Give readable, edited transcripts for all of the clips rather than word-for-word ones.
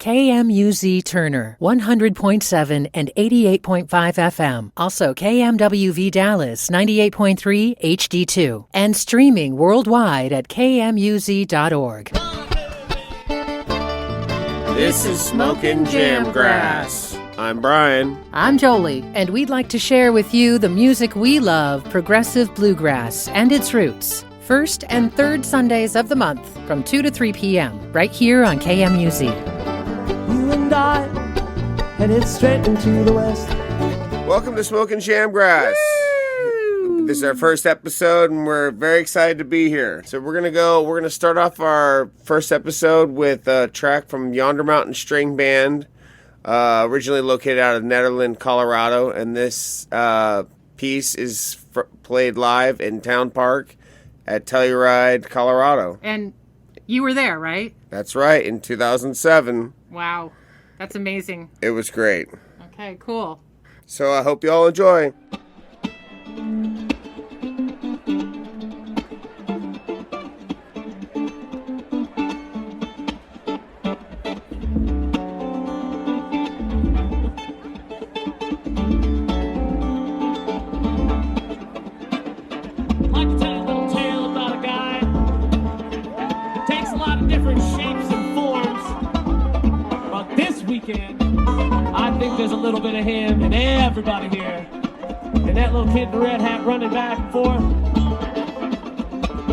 KMUZ Turner, 100.7 and 88.5 FM. Also KMWV Dallas, 98.3 HD2. And streaming worldwide at kmuz.org. This is Smokin' Jamgrass. I'm Brian. I'm Jolie, and we'd like to share with you the music we love, progressive bluegrass, and its roots. First and third Sundays of the month from 2 to 3 p.m. right here on KMUZ. You and I headed straight into the west. Welcome to Smokin' Jamgrass. This is our first episode, and we're very excited to be here. So we're gonna start off our first episode with a track from Yonder Mountain String Band, originally located out of Nederland, Colorado, and this piece is played live in Town Park at Telluride, Colorado. And you were there, right? That's right, in 2007. Wow, that's amazing. It was great. Okay, cool. So I hope you all enjoy. I think there's a little bit of him and everybody here. And that little kid in the red hat running back and forth.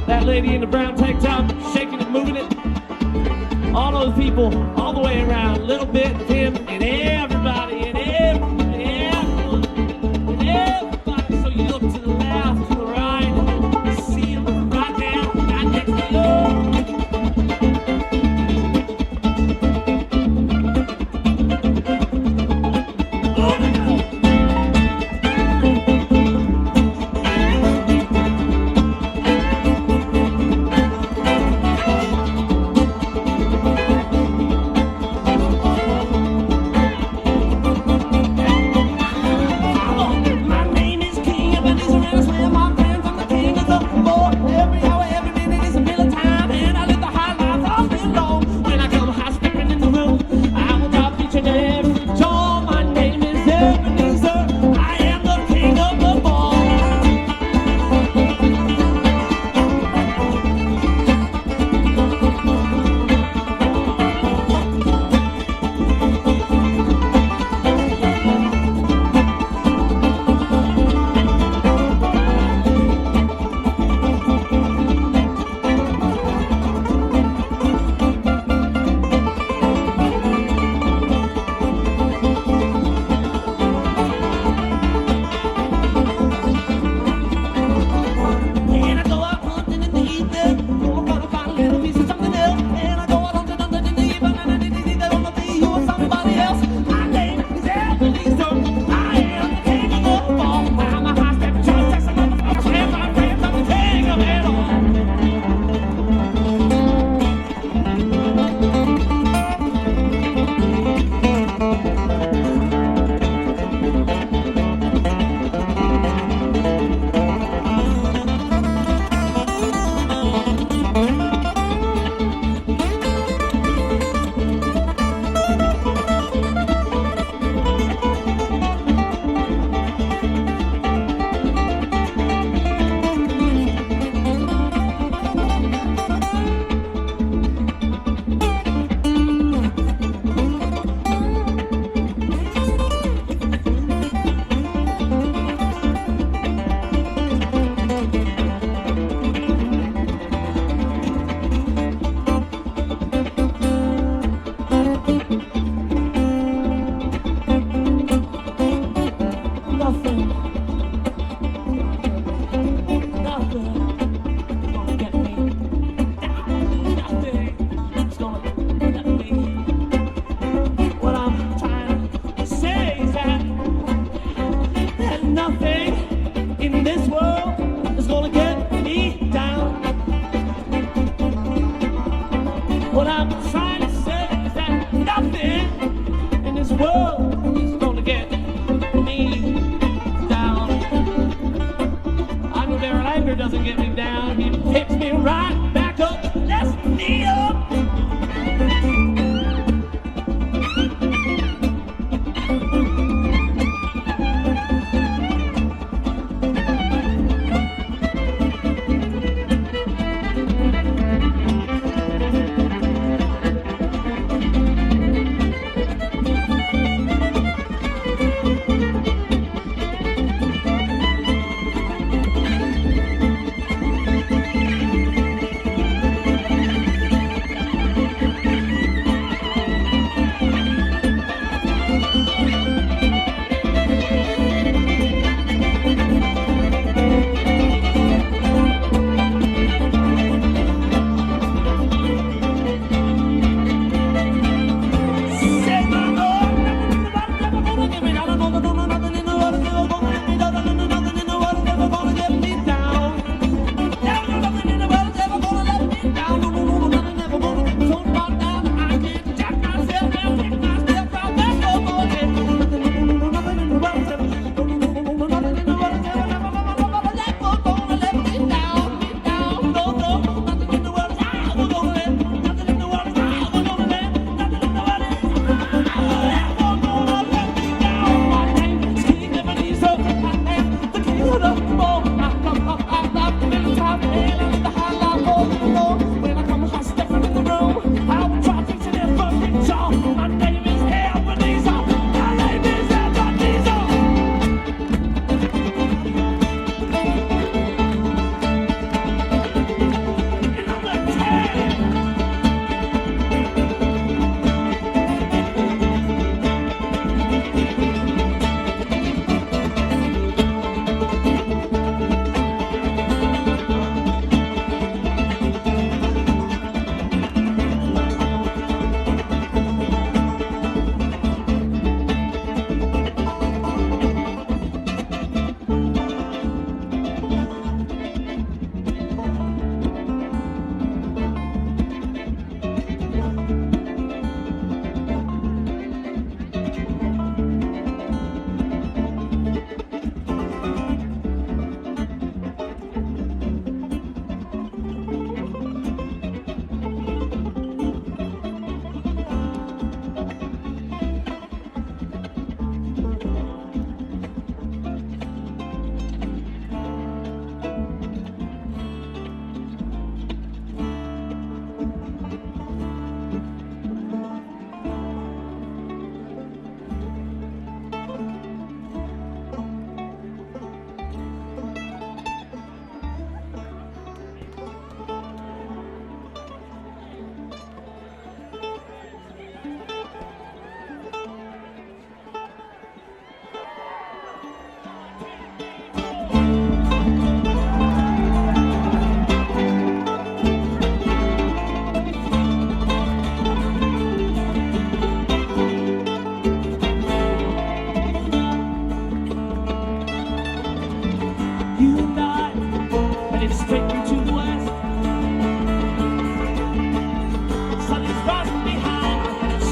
That lady in the brown tank top shaking it, moving it. All those people all the way around. A little bit of him and everybody and everybody and everybody. So you look to the left, to the right. You see him right now, right next to you.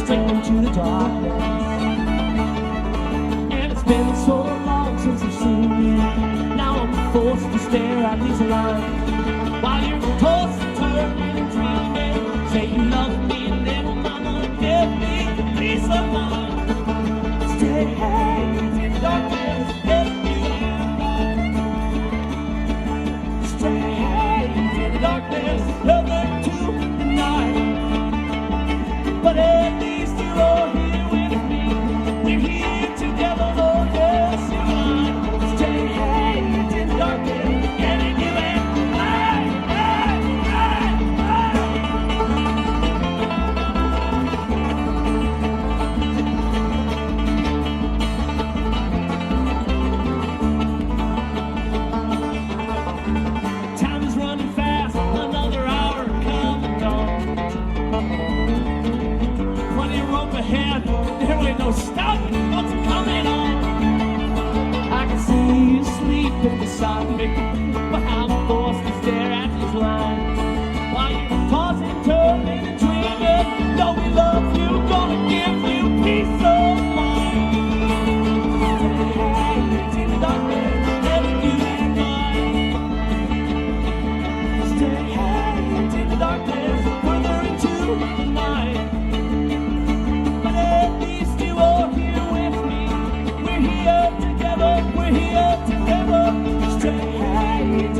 straight into the darkness. And it's been so long since I've seen you. Now I'm forced to stare at these lines while you're tossed and turning and dreaming. Say you love me and then mama give me peace of mind. Stay hanging in the darkness, yes you are. Stay hanging in the darkness, loving to the night. But at least you're all here with me. We're here together, oh yes you are. Stay hanging in the darkness, getting you and time is running fast, another hour come and gone. Plenty of rope ahead, there ain't no stopping what's coming on. I can see you sleeping beside me, but I'm forced to stare at these lines while you're tossing, turning, and dreaming. Though we love you, gonna give you peace of mind. Stay hanging in the darkness, letting you and mine. Stay hanging in the darkness, further into the night. But at least you are here with me. We're here together, we're here together. Stay hanging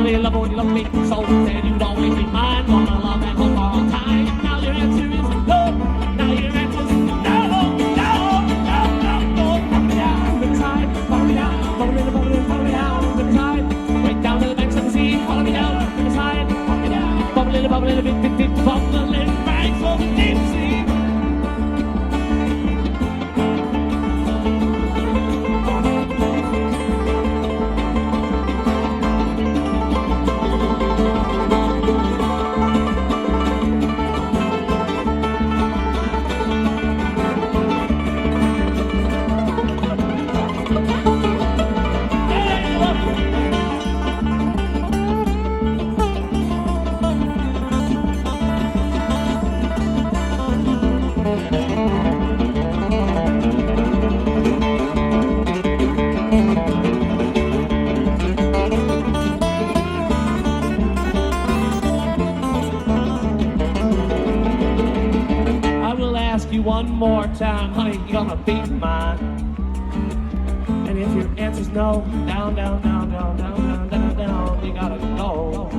Probably love when you love me, so said you'd always be mine. Gonna love and hold for all time. Now your answer is no. Now your answer is no, no, no, no, no. Follow me down the tide, follow me down, follow me down the tide. Right down to the banks of the sea, follow me down the tide, follow me down. Bubbling, bubbling, bit, bit, bit, bubbling, banks of the deep sea. One more time, honey, you're gonna be mine. And if your answer's no, down, down, down, down, down, down, down, down, you gotta go.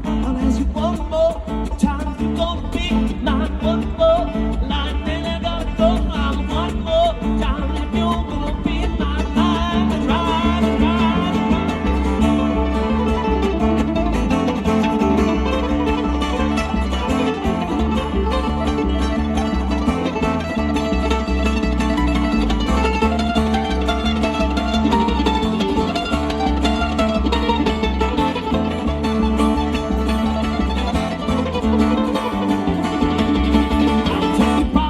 I'll ask you one more time, you're gonna be mine. One more line, then I gotta go. I'm one more time, if you're gonna be mine, mine, and ride, and ride, and ride. I'll take you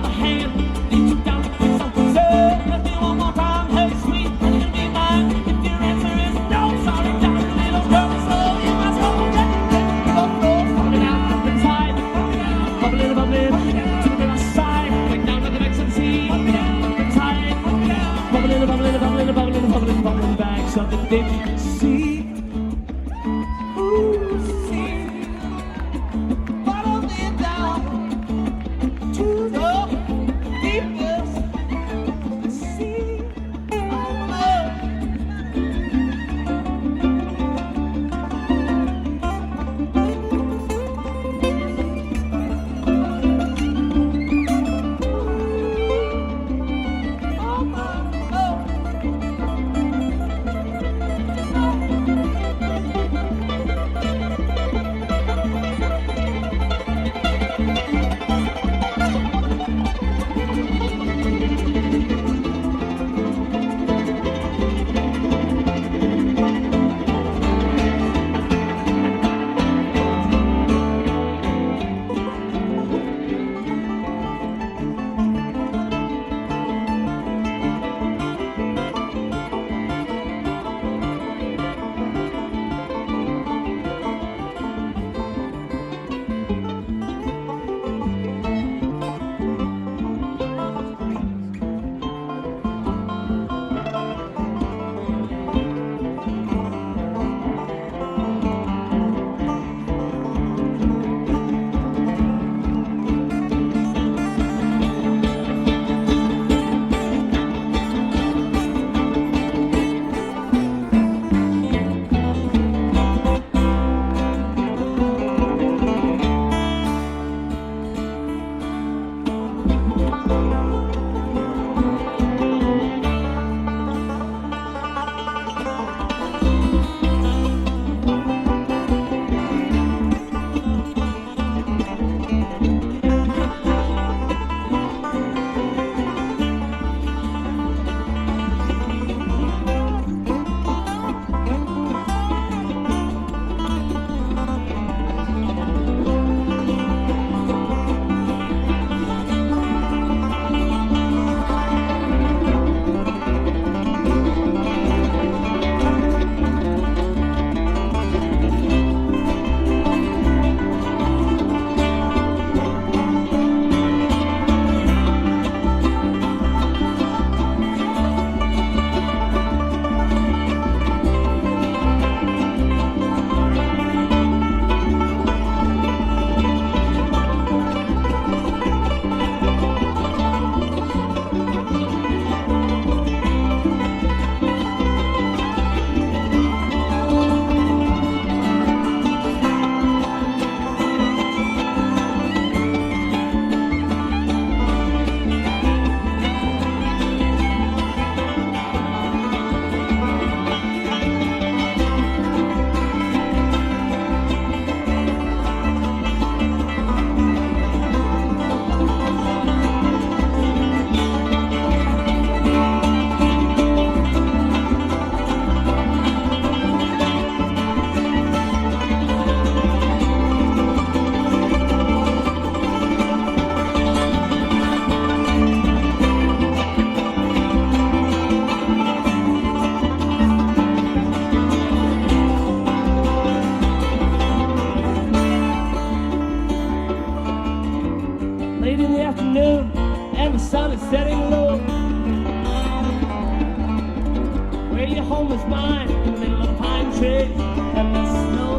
was mine in the middle of a pine tree and the snow.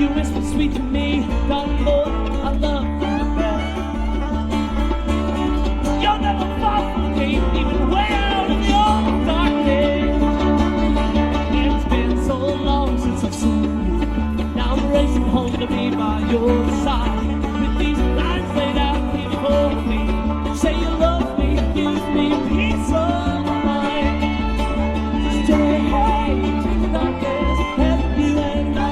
You whispered sweet to me, darling boy, I love you best. You'll never fall from me, even way out in your darkness. It's been so long since I've seen you. Now I'm racing home to be by your side. With these lines laid out before me, say you love me, give me peace of mind. Stay high to the darkness, and you and I.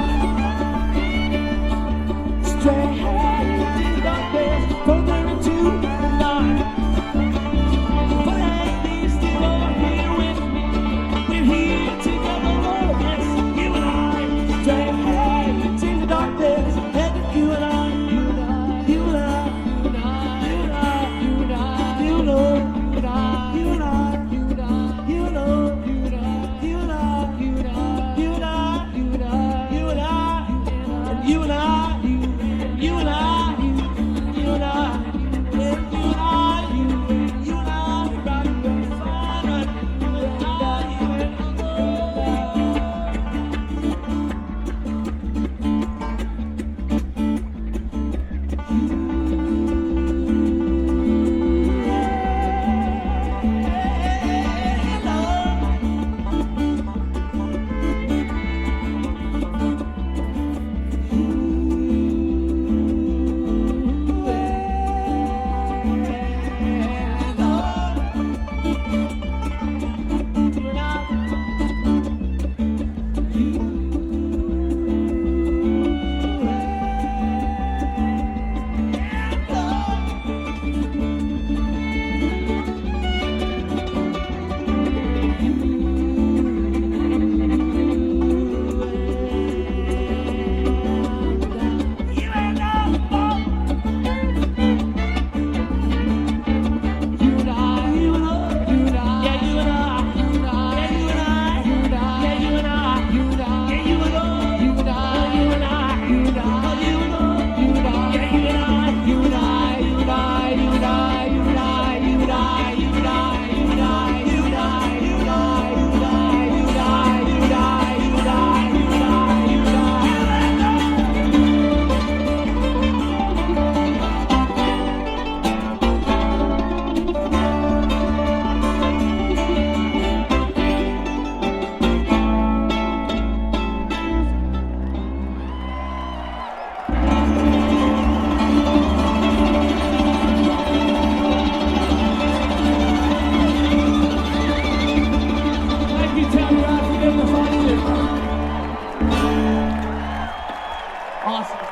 Stray high to the darkness, further into the night. But at least you're here with me. We're here together, oh yes, you and I. Stray high to the darkness, and you and I, you and I, you and I, you and I, you and I, you and I, you know, you and I, you and I, you and I, you know, you and I, you and I, you and I, you and I, you and I, you and I, and you and I. You and I, you and I, and you and I, you and I, right away, fine, right, you and I, you and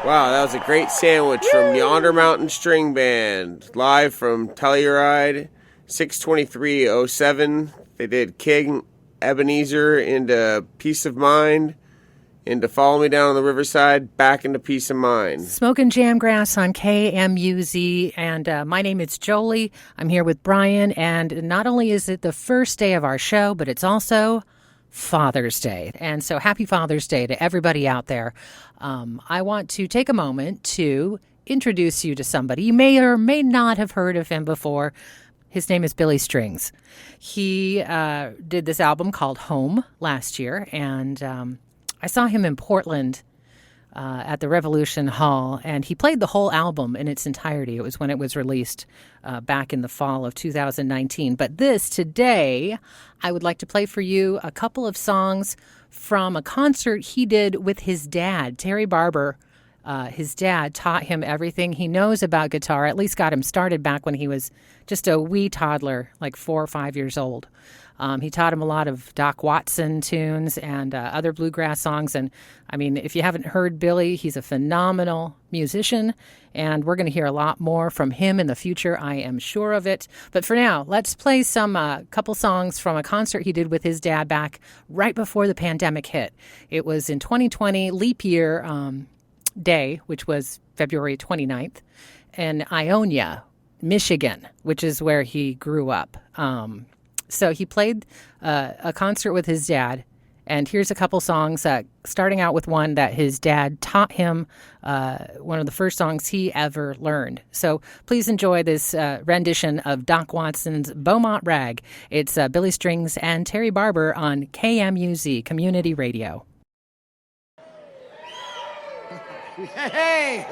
Wow, that was a great sandwich from Yonder Mountain String Band, live from Telluride, 6/23/07. They did King Ebenezer into Peace of Mind, into Follow Me Down on the Riverside, back into Peace of Mind. Smoking Jamgrass on KMUZ, and my name is Jolie. I'm here with Brian, and not only is it the first day of our show, but it's also Father's Day. And so happy Father's Day to everybody out there. I want to take a moment to introduce you to somebody. You may or may not have heard of him before. His name is Billy Strings. He did this album called Home last year, and I saw him in Portland at the Revolution Hall, and he played the whole album in its entirety. It was when it was released back in the fall of 2019. But today, I would like to play for you a couple of songs from a concert he did with his dad, Terry Barber. His dad taught him everything he knows about guitar, at least got him started back when he was just a wee toddler, like 4 or 5 years old. He taught him a lot of Doc Watson tunes and other bluegrass songs. And I mean, if you haven't heard Billy, he's a phenomenal musician, and we're going to hear a lot more from him in the future. I am sure of it. But for now, let's play some couple songs from a concert he did with his dad back right before the pandemic hit. It was in 2020, leap year day, which was February 29th, in Ionia, Michigan, which is where he grew up. So he played a concert with his dad And here's a couple songs, starting out with one that his dad taught him, one of the first songs he ever learned. So please enjoy this rendition of Doc Watson's Beaumont Rag. It's Billy Strings and Terry Barber on KMUZ Community Radio. Hey!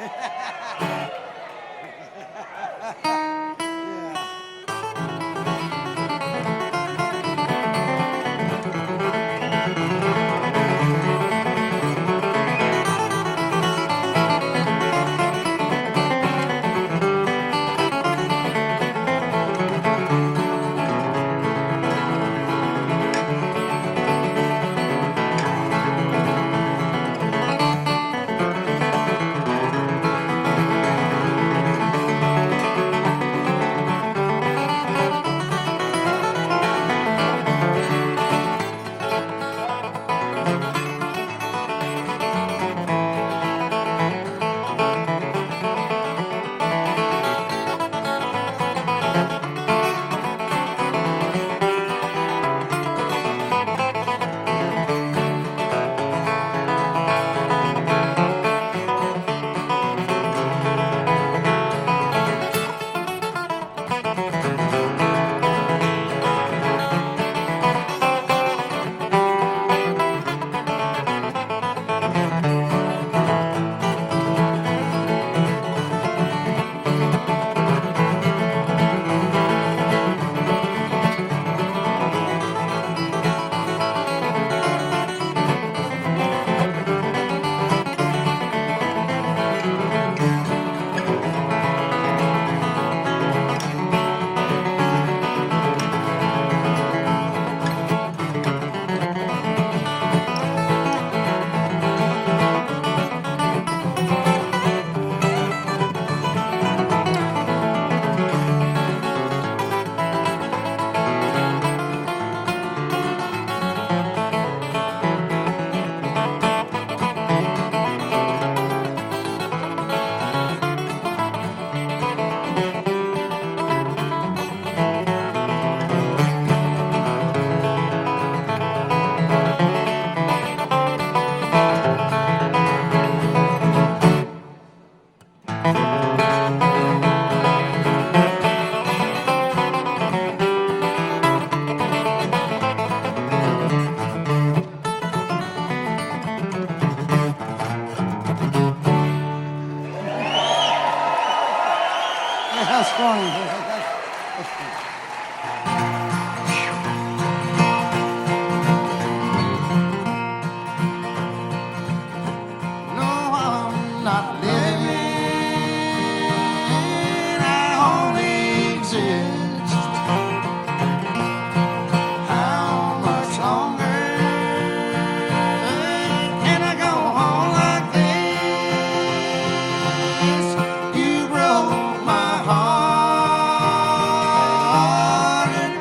That's funny. That's funny. No, I'm not living. I only exist. How much longer can I go on like this? You broke my heart and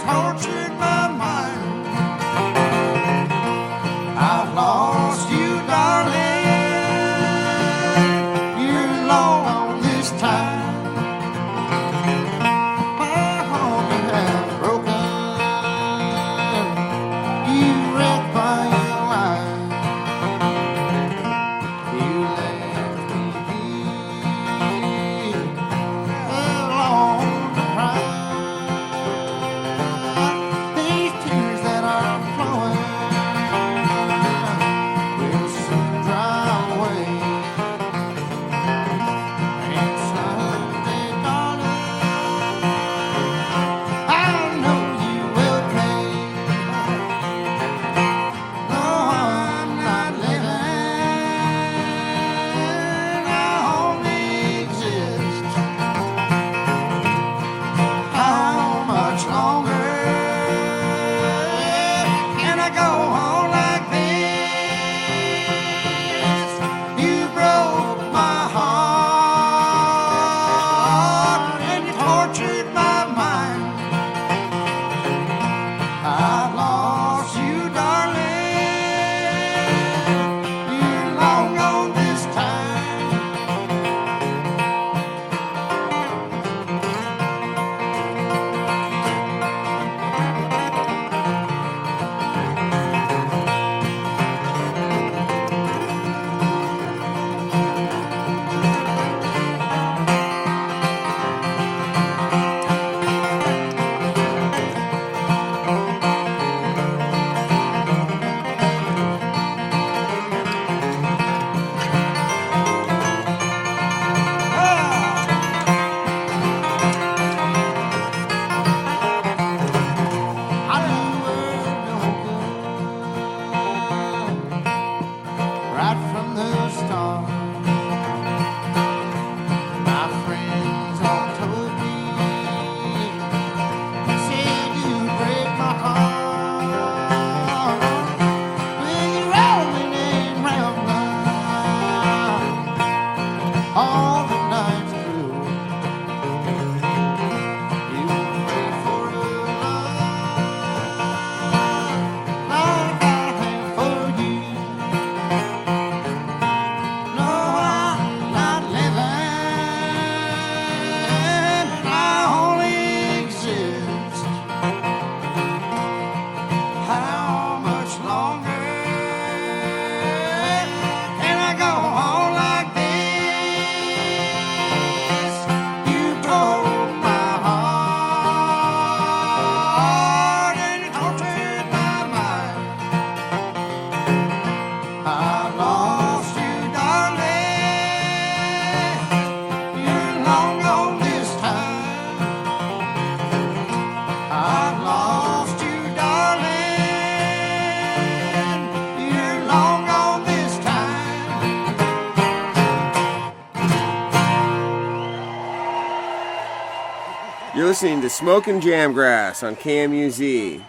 You're listening to Smokin' Jamgrass on KMUZ.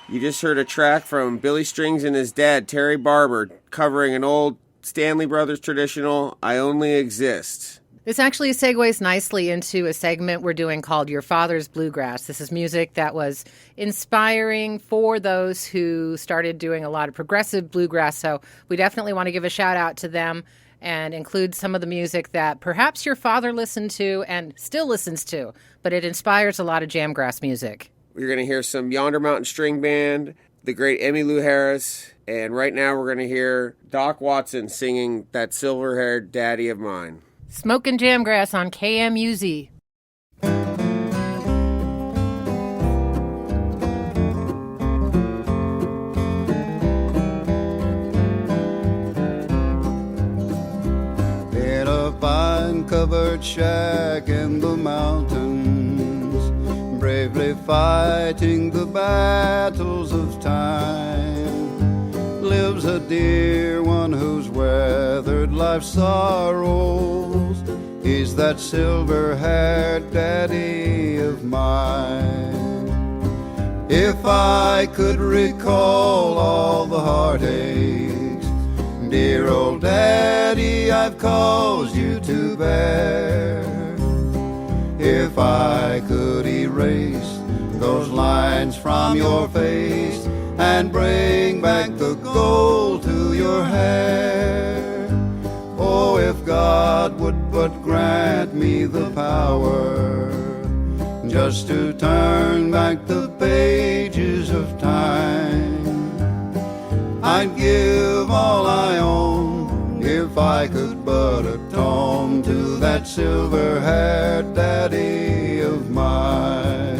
You just heard a track from Billy Strings and his dad, Terry Barber, covering an old Stanley Brothers traditional, I Only Exist. This actually segues nicely into a segment we're doing called Your Father's Bluegrass. This is music that was inspiring for those who started doing a lot of progressive bluegrass, so we definitely want to give a shout out to them and include some of the music that perhaps your father listened to and still listens to, but it inspires a lot of jamgrass music. You're going to hear some Yonder Mountain String Band, the great Emmylou Harris, and right now we're going to hear Doc Watson singing That Silver-Haired Daddy of Mine. Smokin' Jamgrass on KMUZ. In a vine-covered shack in the mountains, bravely fighting the battles of time, lives a dear one who's weathered life's sorrows. He's that silver-haired daddy of mine. If I could recall all the heartaches, dear old daddy, I've caused you to bear. If I could erase those lines from your face and bring back the gold to your hair. Oh, if God would but grant me the power just to turn back the pages of time, I'd give all I own if I could but atone to that silver-haired daddy of mine.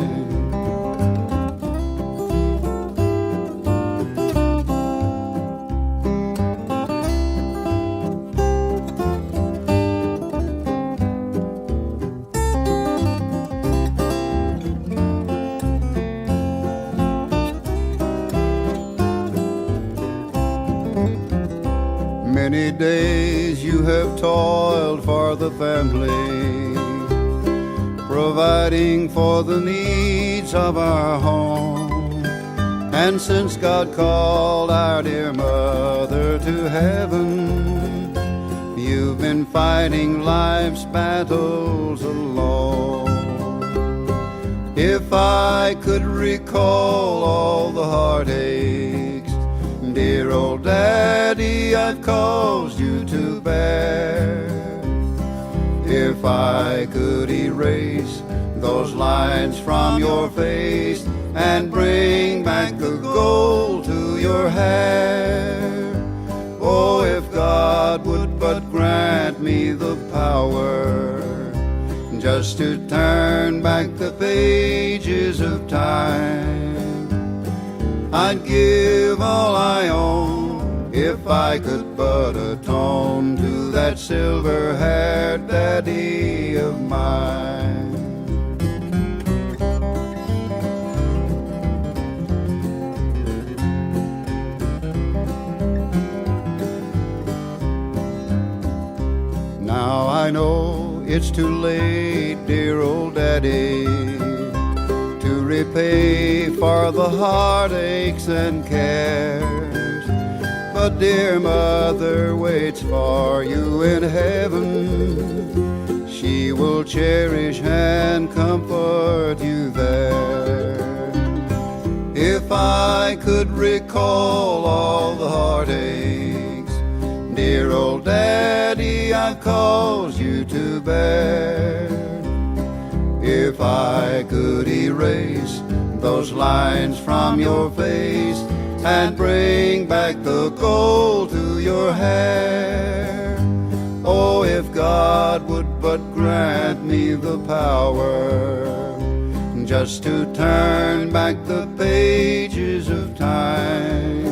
Many days you have toiled for the family, providing for the needs of our home. And since God called our dear mother to heaven, you've been fighting life's battles alone. If I could recall all the heartaches, dear old daddy, I've caused you to bear. If I could erase those lines from your face and bring back the gold to your hair. Oh, if God would but grant me the power just to turn back the pages of time, I'd give all I own if I could but atone to that silver-haired daddy of mine. Now I know it's too late, dear old daddy, to repay for the heartaches and cares. But dear mother waits for you in heaven. She will cherish and comfort you there. If I could recall all the heartaches, dear old daddy, I've caused you to bear. If I could erase those lines from your face and bring back the gold to your hair. Oh, if God would but grant me the power just to turn back the pages of time,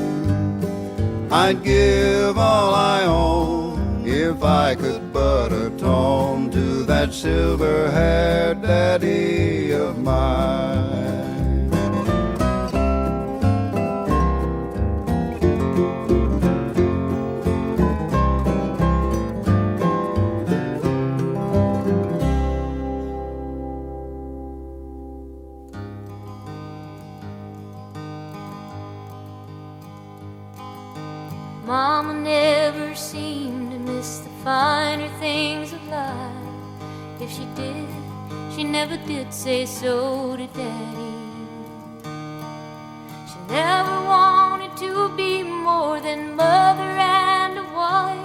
I'd give all I own if I could but atone to that silver-haired daddy of mine. Mama never seemed to miss the finer things of life. If she did, she never did say so to Daddy. She never wanted to be more than mother and a wife.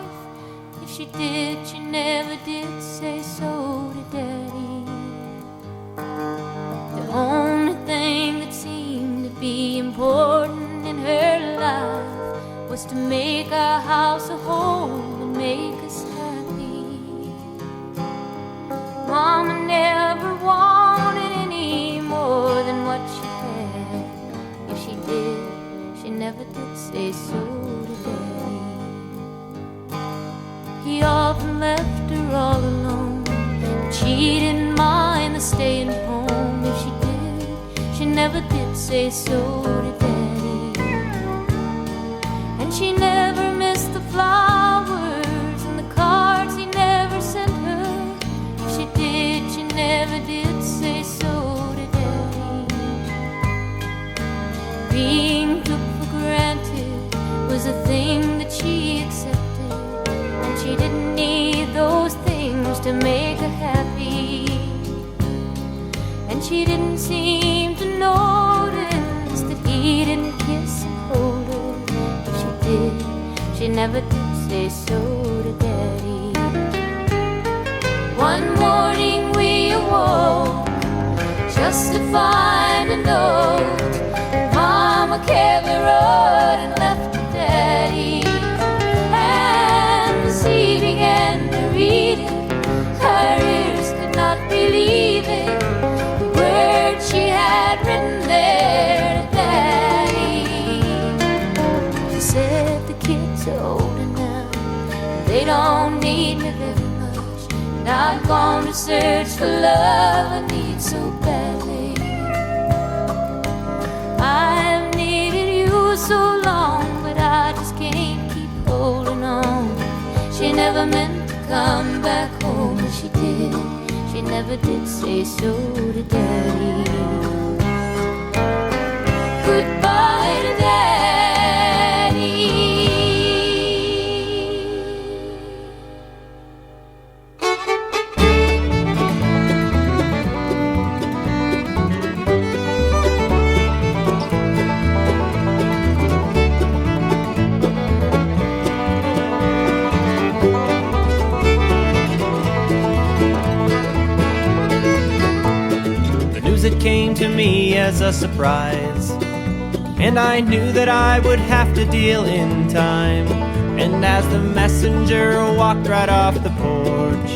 If she did, she never did say so to Daddy. The only thing that seemed to be important in her life was to make our house a home and make us happy. Mama never wanted any more than what she had. If she did, she never did say so to Daddy. He often left her all alone, but she didn't mind the staying home. If she did, she never did say so to Daddy. And she never missed the flowers and the cards he never sent her. If she did, she never did say so to Daddy. Being took for granted was a thing that she accepted, and she didn't need those things to make her happy. And she didn't seem to notice that he didn't kiss and hold her. She never did say so to Daddy. One morning we awoke just to find a note. Mama carefully wrote and left to Daddy. And as he began to read it, her ears could not believe it. The words she had written there to Daddy. She said, the kids are older now, they don't need me very much, and I've gone to search for love I need so badly. I've needed you so long, but I just can't keep holding on. She never meant to come back home, but she did. She never did say so to Daddy. Goodbye to Daddy. It came to me as a surprise, and I knew that I would have to deal in time. And as the messenger walked right off the porch,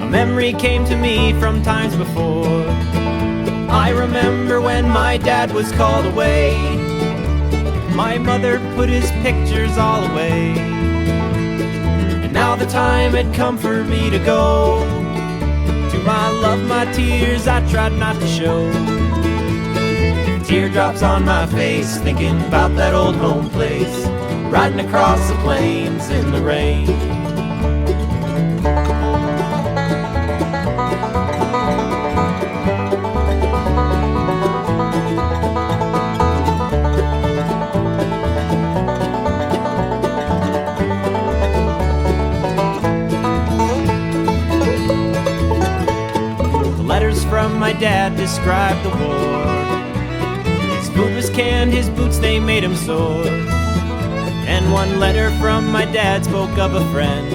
a memory came to me from times before. I remember when my dad was called away, my mother put his pictures all away, and now the time had come for me to go. My love, my tears, I tried not to show. Teardrops on my face, thinking about that old home place, riding across the plains in the rain. From my dad described the war. His food was canned, his boots they made him sore. And one letter from my dad spoke of a friend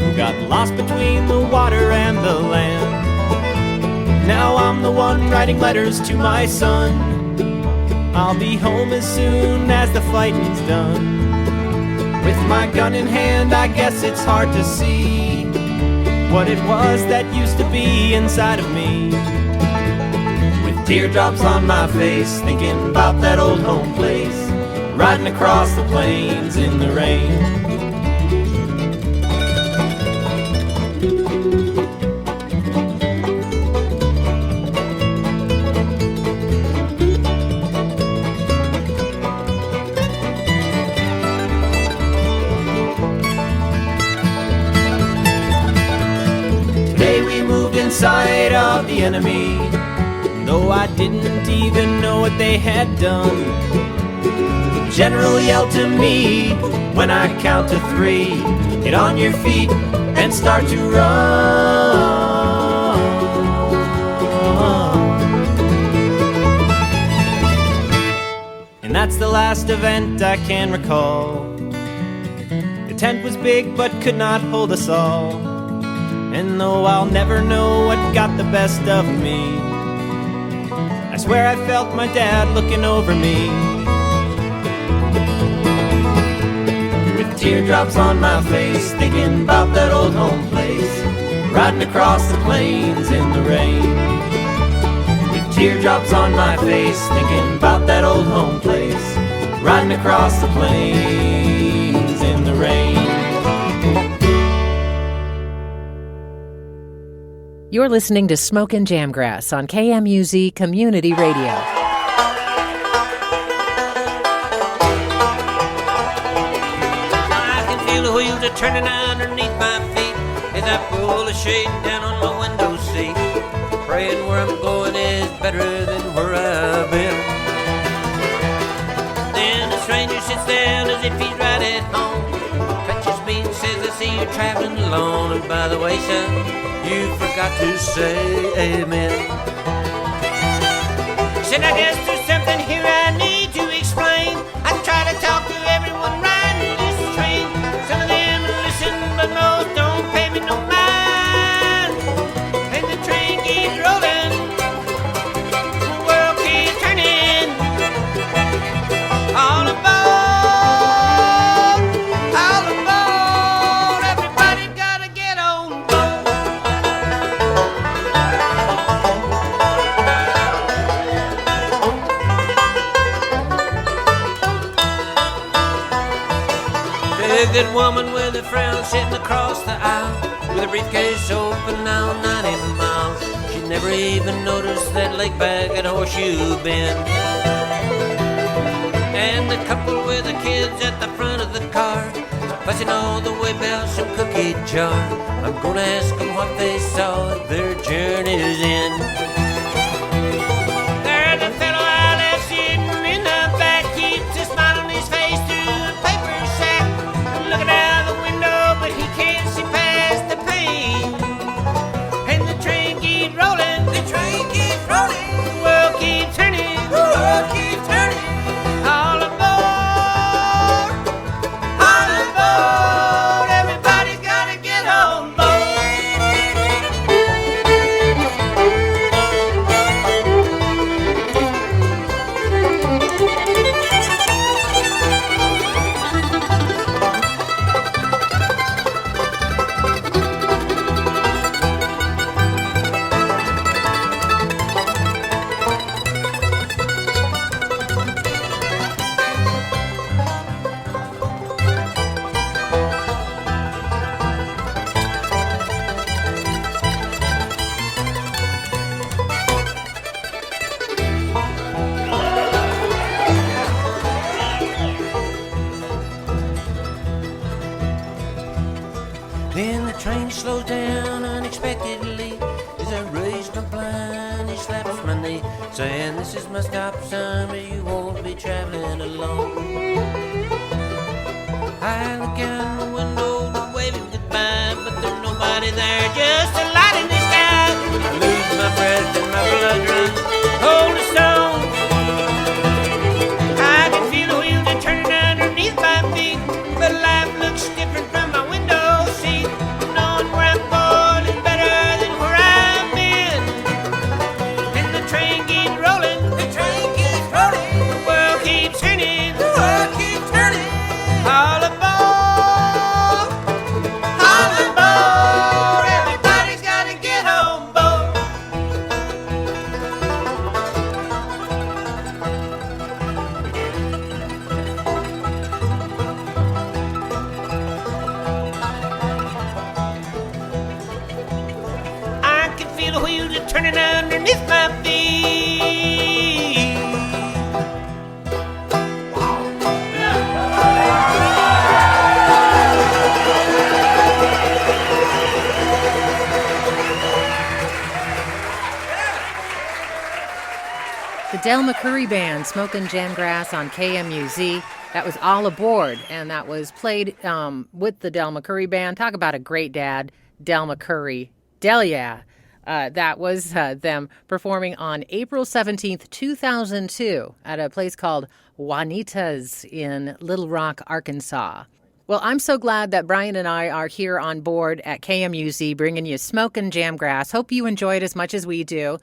who got lost between the water and the land. Now I'm the one writing letters to my son. I'll be home as soon as the fighting's done. With my gun in hand, I guess it's hard to see what it was that used to be inside of me. With teardrops on my face, thinking about that old home place, riding across the plains in the rain. Inside of the enemy, though I didn't even know what they had done. The general yelled to me when I count to 3. Get on your feet and start to run. And that's the last event I can recall. The tent was big but could not hold us all. And though I'll never know what got the best of me, I swear I felt my dad looking over me. With teardrops on my face, thinking about that old home place, riding across the plains in the rain. With teardrops on my face, thinking about that old home place, riding across the plains in the rain. You're listening to Smokin' Jamgrass on KMUZ Community Radio. I can feel the wheels are turning underneath my feet as I pull the shade down on my window seat. Praying where I'm going is better than where I've been. Then a stranger sits down as if he's right at home, touches me and says, I see you're traveling alone. And by the way, son, you forgot to say amen. Said, I guess there's something here I need to explain. I try to talk to everyone riding this train. Some of them listen, but most don't pay me no mind. And the train keeps rolling, the world keeps turning. All aboard, everybody gotta get on board. Good woman with a frown sitting across the aisle, with a briefcase open now 90 miles. She never even noticed that lake back at Horseshoe Bend. And the couple with the kids at the front of the car, fussing all the way about some cookie jar. I'm gonna ask them what they saw at their journey's end. There's a fellow I left sitting in the back, keeps a smile on his face through a paper sack. Looking out the window, but he can't see past the pane. And the train keeps rolling, the train keeps rolling, the world keeps turning, the world keeps turning. All aboard, everybody's gotta get on board. Then the train slows down unexpectedly as I raise my blind. He slaps my knee, saying, this is my stop, son, but you won't be traveling alone. I look out the window to wave him goodbye, but there's nobody there, just a light in the sky. I lose my breath and my blood runs cold as stone. I can feel the wheels are turning underneath my feet, but life looks different from my window seat. Knowing where I'm going is better than where I've been. And the train keeps rolling, the train keeps rolling, the world keeps turning, the world keeps turning. All aboard, everybody's gotta get on board. Del McCurry Band, Smokin' Jamgrass on KMUZ. That was All Aboard, and that was played with the Del McCurry Band. Talk about a great dad, Del McCurry. Del, yeah. That was them performing on April 17th, 2002 at a place called Juanita's in Little Rock, Arkansas. Well, I'm so glad that Brian and I are here on board at KMUZ bringing you Smokin' Jamgrass. Hope you enjoy it as much as we do.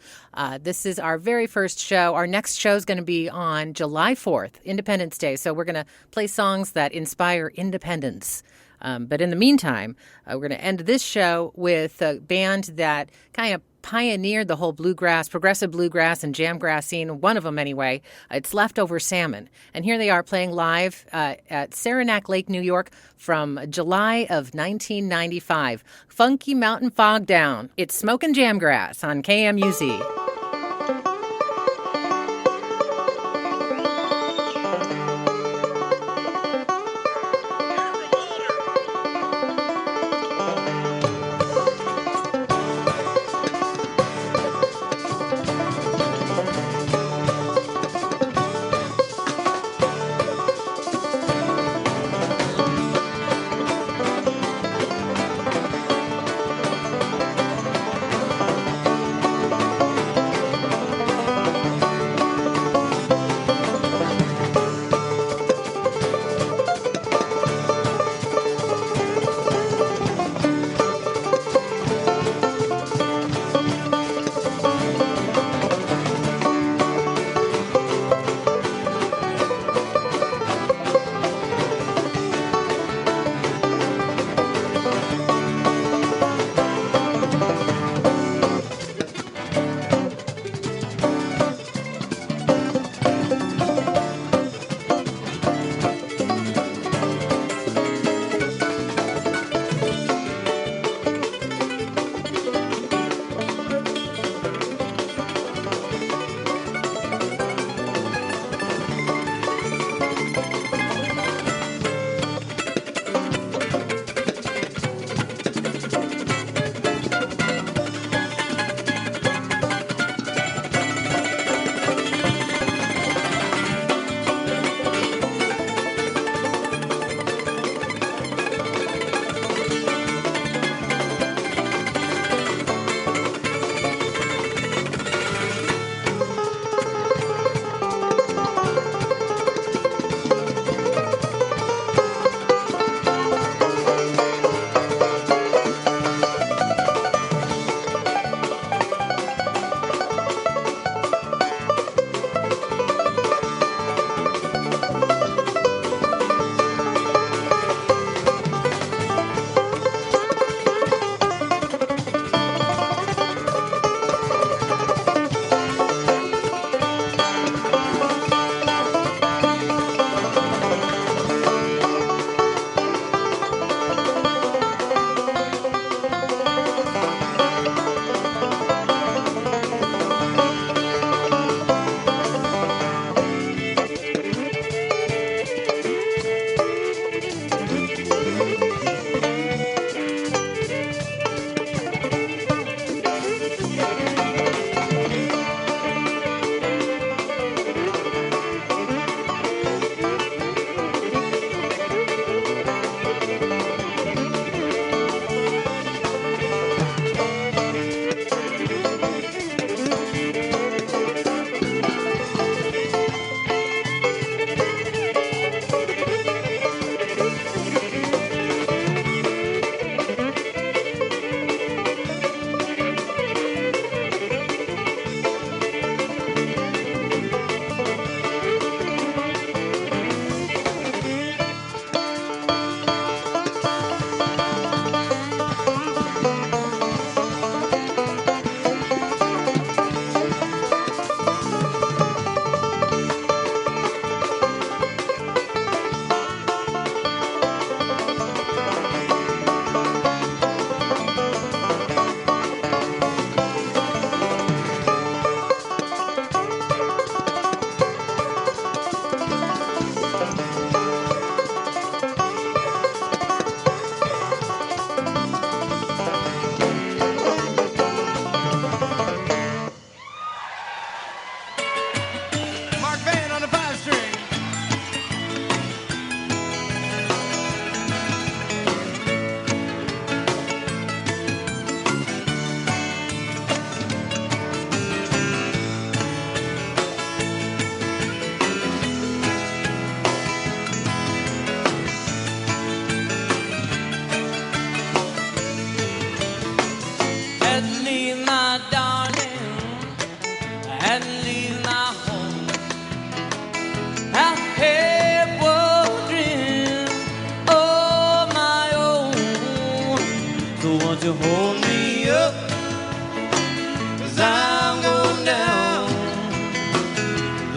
This is our very first show. Our next show is going to be on July 4th, Independence Day. So we're going to play songs that inspire independence. But in the meantime, we're going to end this show with a band that kind of pioneered the whole bluegrass, progressive bluegrass, and jamgrass scene, one of them anyway. It's Leftover Salmon. And here they are playing live at Saranac Lake, New York from July of 1995. Funky Mountain Fog Down. It's Smokin' Jamgrass on KMUZ.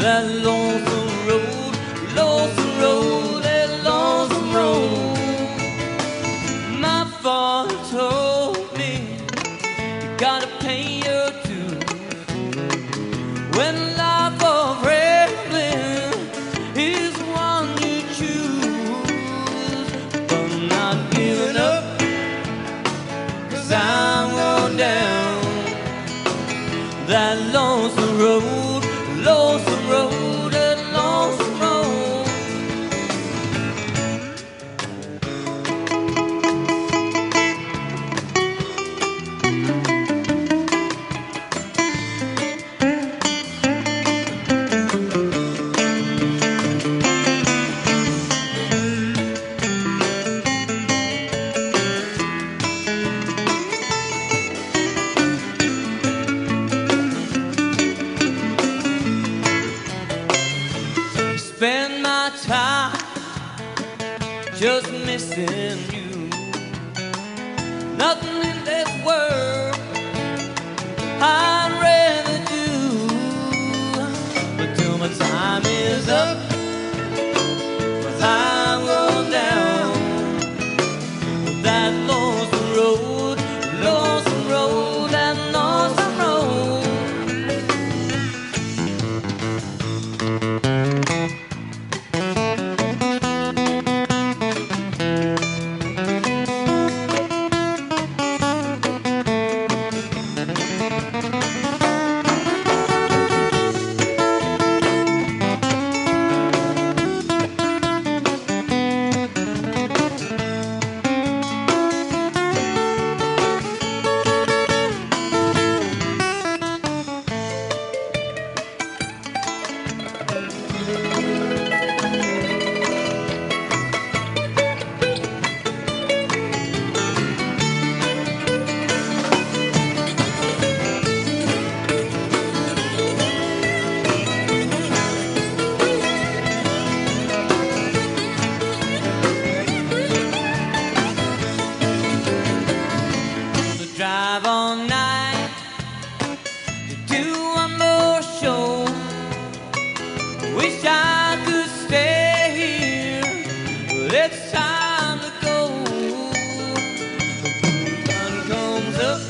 that lonesome road, lonesome road, that lonesome road. My father told me you gotta pay your dues when life of rambling is one you choose. But I'm not giving up, 'cause I'm going down that lonesome road, lonesome road, that lonesome road. Spend my time just missing you. Nothing in this world I'd rather do. But till my time is up, 'cause I'm going down that lonesome road, lonesome road, that lonesome road. Drive all night to do one more show. Wish I could stay here, but it's time to go. The sun comes up,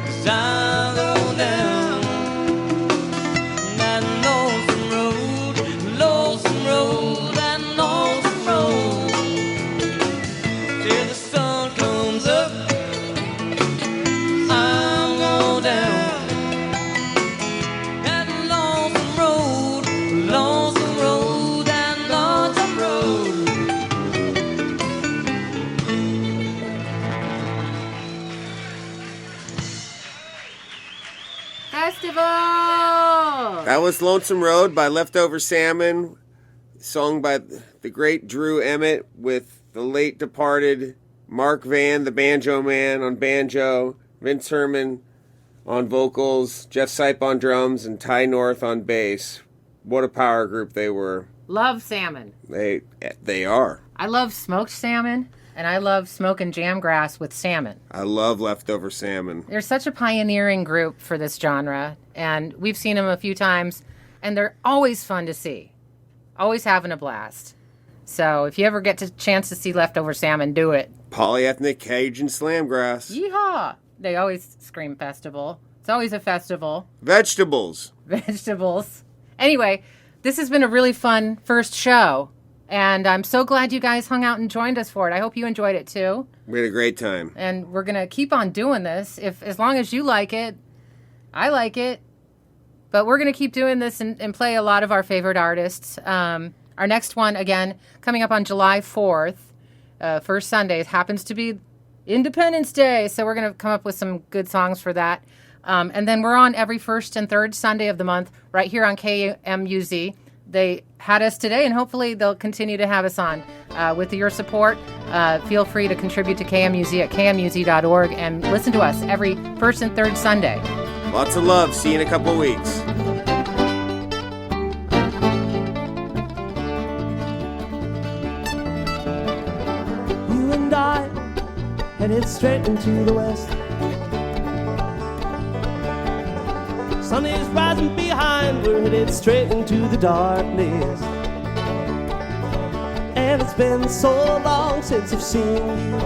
'cause I'm going down that lonesome road, lonesome road, that lonesome road. Till the sun comes up, Festival! That was Lonesome Road by Leftover Salmon, sung by the great Drew Emmett with the late departed Mark Van, the banjo man, on banjo, Vince Herman on vocals, Jeff Sipe on drums, and Ty North on bass. What a power group they were. Love salmon. They are. I love smoked salmon, and I love smoking jamgrass with salmon. I love Leftover Salmon. They're such a pioneering group for this genre, and we've seen them a few times, and they're always fun to see. Always having a blast. So if you ever get a chance to see Leftover Salmon, do it. Polyethnic Cajun Slamgrass. Yeehaw! They always scream festival. It's always a festival. Vegetables. Vegetables. Anyway, this has been a really fun first show, and I'm so glad you guys hung out and joined us for it. I hope you enjoyed it too. We had a great time. And we're going to keep on doing this. As long as you like it, I like it. But we're going to keep doing this and play a lot of our favorite artists. Our next one, again, coming up on July 4th, first Sunday. It happens to be Independence Day, so we're going to come up with some good songs for that. And then we're on every first and third Sunday of the month right here on KMUZ. They had us today, and hopefully they'll continue to have us on. With your support, feel free to contribute to KMUZ at kmuz.org and listen to us every first and third Sunday. Lots of love. See you in a couple weeks. You and I headed straight into the west. sun is rising behind, we're headed straight into the darkness. And it's been so long since I've seen you,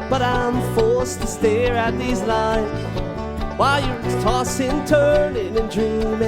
but I'm forced to stare at these lines while you're tossing, turning, and dreaming